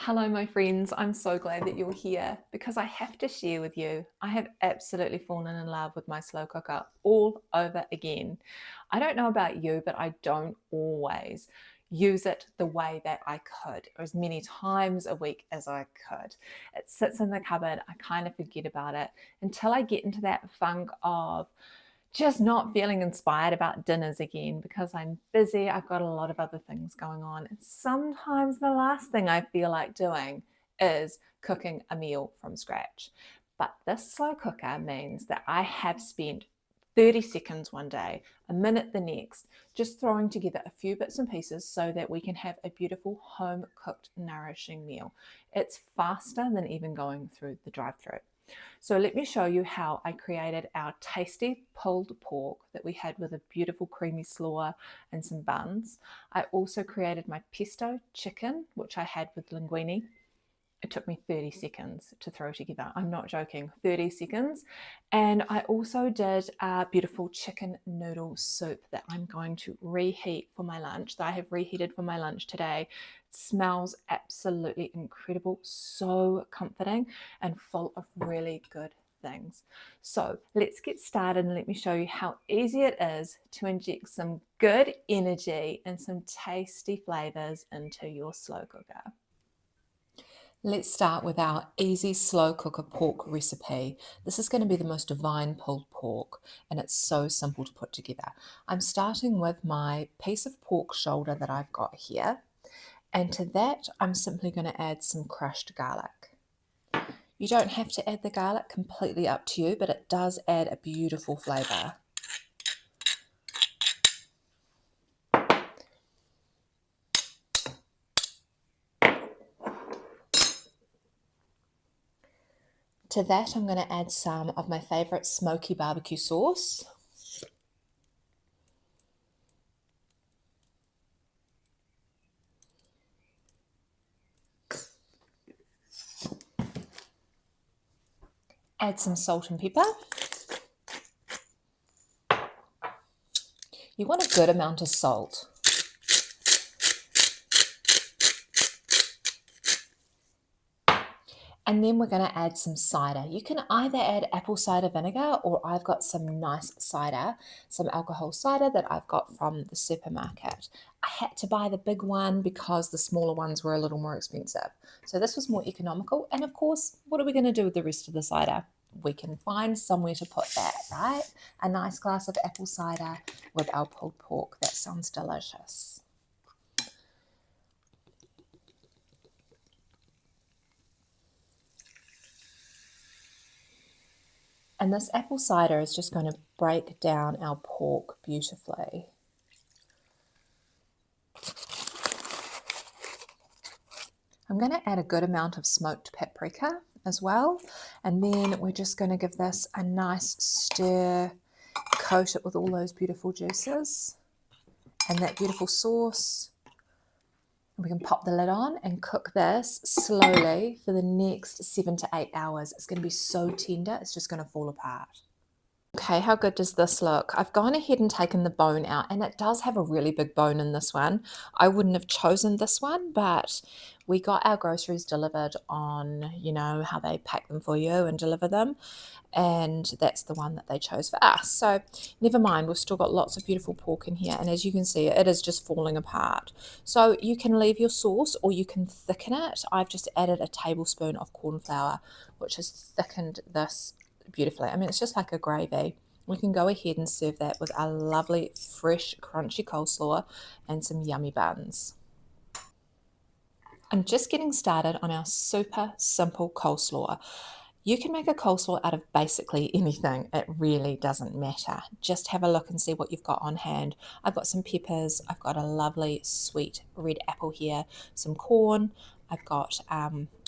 Hello, my friends. I'm so glad that you're here because I have to share with you. I have absolutely fallen in love with my slow cooker all over again. I don't know about you, but I don't always use it the way that I could, or as many times a week as I could. It sits in the cupboard. I kind of forget about it until I get into that funk of just not feeling inspired about dinners again because I'm busy. I've got a lot of other things going on. And sometimes the last thing I feel like doing is cooking a meal from scratch. But this slow cooker means that I have spent 30 seconds one day, a minute the next, just throwing together a few bits and pieces so that we can have a beautiful home cooked, nourishing meal. It's faster than even going through the drive-through. So let me show you how I created our tasty pulled pork that we had with a beautiful creamy slaw and some buns. I also created my pesto chicken, which I had with linguine. It took me 30 seconds to throw together. I'm not joking, 30 seconds. And I also did a beautiful chicken noodle soup that I'm going to reheat for my lunch, that I have reheated for my lunch today. It smells absolutely incredible, so comforting and full of really good things. So let's get started and let me show you how easy it is to inject some good energy and some tasty flavors into your slow cooker. Let's start with our easy slow cooker pork recipe. This is going to be the most divine pulled pork and it's so simple to put together. I'm starting with my piece of pork shoulder that I've got here, and to that I'm simply going to add some crushed garlic. You don't have to add the garlic, completely up to you, but it does add a beautiful flavour. To that, I'm going to add some of my favourite smoky barbecue sauce. Add some salt and pepper. You want a good amount of salt. And then we're going to add some cider. You can either add apple cider vinegar, or I've got some nice cider, some alcohol cider that I've got from the supermarket. I had to buy the big one because the smaller ones were a little more expensive. So this was more economical. And of course, what are we going to do with the rest of the cider? We can find somewhere to put that, right? A nice glass of apple cider with our pulled pork. That sounds delicious. And this apple cider is just going to break down our pork beautifully. I'm going to add a good amount of smoked paprika as well. And then we're just going to give this a nice stir, coat it with all those beautiful juices and that beautiful sauce. We can pop the lid on and cook this slowly for the next 7 to 8 hours. It's going to be so tender, it's just going to fall apart. Okay, how good does this look? I've gone ahead and taken the bone out, and it does have a really big bone in this one. I wouldn't have chosen this one, but we got our groceries delivered on, you know, how they pack them for you and deliver them. And that's the one that they chose for us. So never mind, we've still got lots of beautiful pork in here. And as you can see, it is just falling apart. So you can leave your sauce or you can thicken it. I've just added a tablespoon of cornflour, which has thickened this beautifully. I mean, it's just like a gravy. We can go ahead and serve that with a lovely, fresh, crunchy coleslaw and some yummy buns. I'm just getting started on our super simple coleslaw. You can make a coleslaw out of basically anything. It really doesn't matter. Just have a look and see what you've got on hand. I've got some peppers. I've got a lovely sweet red apple here, some corn. I've got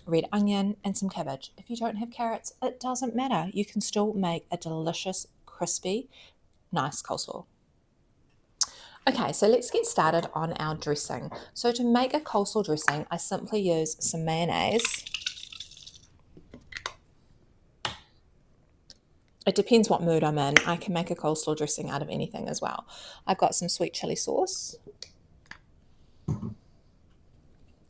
red onion and some cabbage. If you don't have carrots, it doesn't matter. You can still make a delicious, crispy, nice coleslaw. Okay, so let's get started on our dressing. So to make a coleslaw dressing, I simply use some mayonnaise. It depends what mood I'm in. I can make a coleslaw dressing out of anything as well. I've got some sweet chili sauce.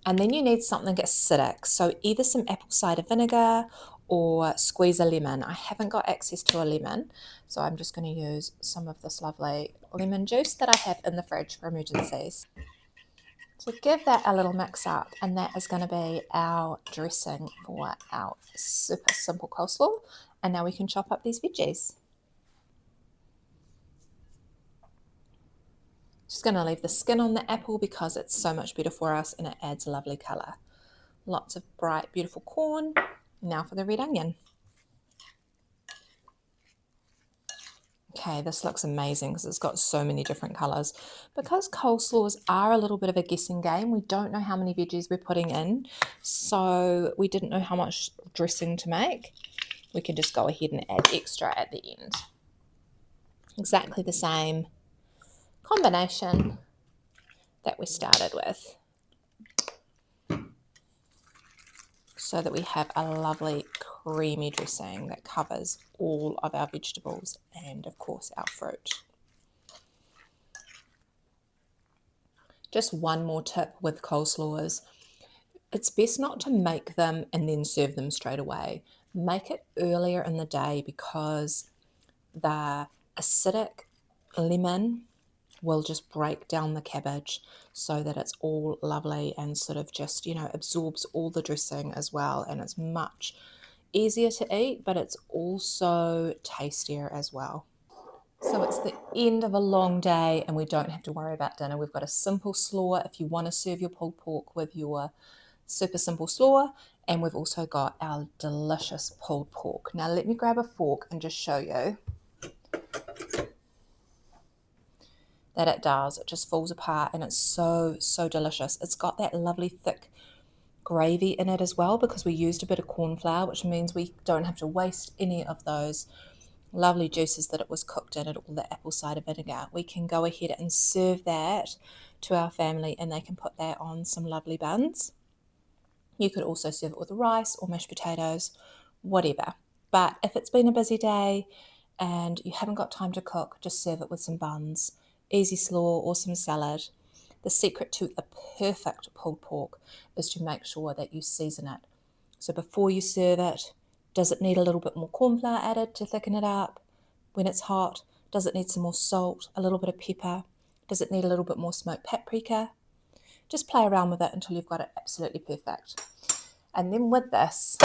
And then you need something acidic, so either some apple cider vinegar or squeeze a lemon. I haven't got access to a lemon, so I'm just going to use some of this lovely lemon juice that I have in the fridge for emergencies. So give that a little mix up, and that is going to be our dressing for our super simple coleslaw. And now we can chop up these veggies. Just going to leave the skin on the apple because it's so much better for us and it adds a lovely colour. Lots of bright, beautiful corn. Now for the red onion. Okay, this looks amazing because it's got so many different colours. Because coleslaws are a little bit of a guessing game, we don't know how many veggies we're putting in, so we didn't know how much dressing to make. We can just go ahead and add extra at the end. Exactly the same combination that we started with, so that we have a lovely creamy dressing that covers all of our vegetables and of course our fruit. Just one more tip with coleslaws: it's best not to make them and then serve them straight away. Make it earlier in the day because the acidic lemon will just break down the cabbage so that it's all lovely and sort of just, absorbs all the dressing as well, and it's much easier to eat, but it's also tastier as well. So it's the end of a long day and we don't have to worry about dinner. We've got a simple slaw if you want to serve your pulled pork with your super simple slaw, and we've also got our delicious pulled pork. Now let me grab a fork and just show you that it does. It just falls apart and it's so, so delicious. It's got that lovely thick gravy in it as well because we used a bit of cornflour, which means we don't have to waste any of those lovely juices that it was cooked in, and all the apple cider vinegar. We can go ahead and serve that to our family and they can put that on some lovely buns. You could also serve it with rice or mashed potatoes, whatever. But if it's been a busy day and you haven't got time to cook, just serve it with some buns, easy slaw or some salad. The secret to a perfect pulled pork is to make sure that you season it. So before you serve it, does it need a little bit more cornflour added to thicken it up? When it's hot, does it need some more salt, a little bit of pepper? Does it need a little bit more smoked paprika? Just play around with it until you've got it absolutely perfect. And then with this,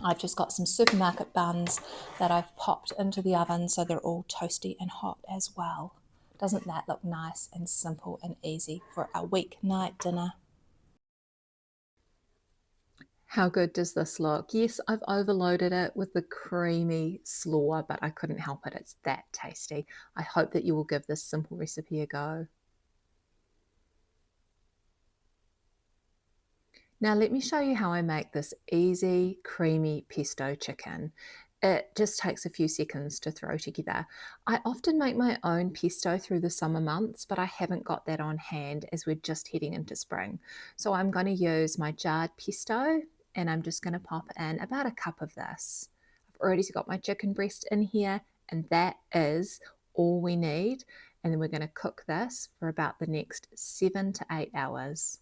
I've just got some supermarket buns that I've popped into the oven so they're all toasty and hot as well. Doesn't that look nice and simple and easy for a weeknight dinner? How good does this look? Yes, I've overloaded it with the creamy slaw, but I couldn't help it. It's that tasty. I hope that you will give this simple recipe a go. Now let me show you how I make this easy, creamy pesto chicken. It just takes a few seconds to throw together. I often make my own pesto through the summer months, but I haven't got that on hand as we're just heading into spring. So I'm going to use my jarred pesto and I'm just going to pop in about a cup of this. I've already got my chicken breast in here, and that is all we need. And then we're going to cook this for about the next 7 to 8 hours.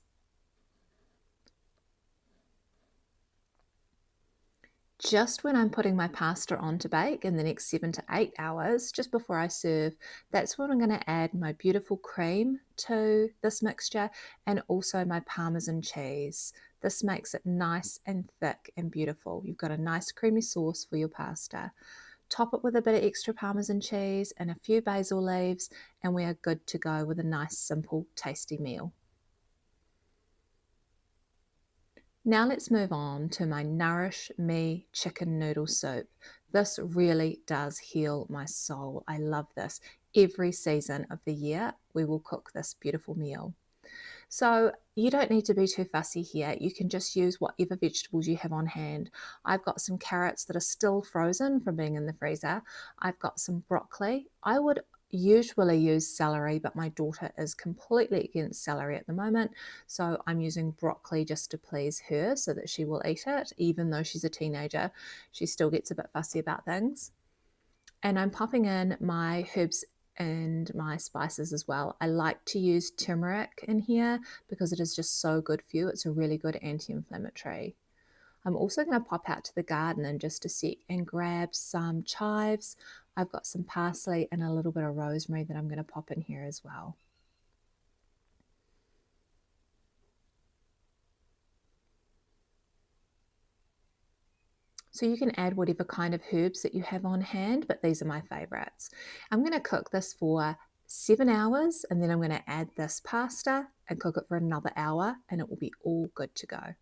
Just when I'm putting my pasta on to bake in the next 7 to 8 hours, just before I serve, that's when I'm going to add my beautiful cream to this mixture and also my Parmesan cheese. This makes it nice and thick and beautiful. You've got a nice creamy sauce for your pasta. Top it with a bit of extra Parmesan cheese and a few basil leaves, and we are good to go with a nice, simple, tasty meal. Now let's move on to my Nourish Me chicken noodle soup. This really does heal my soul. I love this. Every season of the year, we will cook this beautiful meal. So you don't need to be too fussy here. You can just use whatever vegetables you have on hand. I've got some carrots that are still frozen from being in the freezer. I've got some broccoli. I would usually use celery, but my daughter is completely against celery at the moment, so I'm using broccoli just to please her so that she will eat it. Even though she's a teenager, she still gets a bit fussy about things. And I'm popping in my herbs and my spices as well. I like to use turmeric in here because it is just so good for you. It's a really good anti-inflammatory. I'm also going to pop out to the garden in just a sec and grab some chives. I've got some parsley and a little bit of rosemary that I'm going to pop in here as well. So you can add whatever kind of herbs that you have on hand, but these are my favorites. I'm going to cook this for 7 hours and then I'm going to add this pasta and cook it for another hour and it will be all good to go.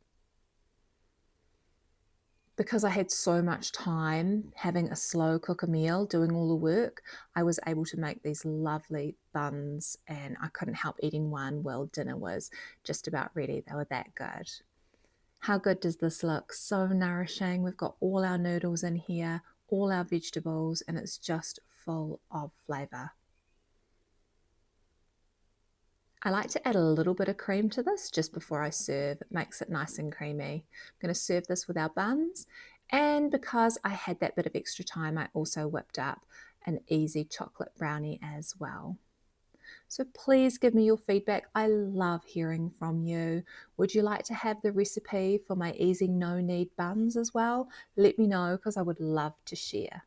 Because I had so much time having a slow cooker meal, doing all the work, I was able to make these lovely buns and I couldn't help eating one while dinner was just about ready. They were that good. How good does this look? So nourishing. We've got all our noodles in here, all our vegetables, and it's just full of flavour. I like to add a little bit of cream to this just before I serve. It makes it nice and creamy. I'm going to serve this with our buns. And because I had that bit of extra time, I also whipped up an easy chocolate brownie as well. So please give me your feedback. I love hearing from you. Would you like to have the recipe for my easy no-knead buns as well? Let me know because I would love to share.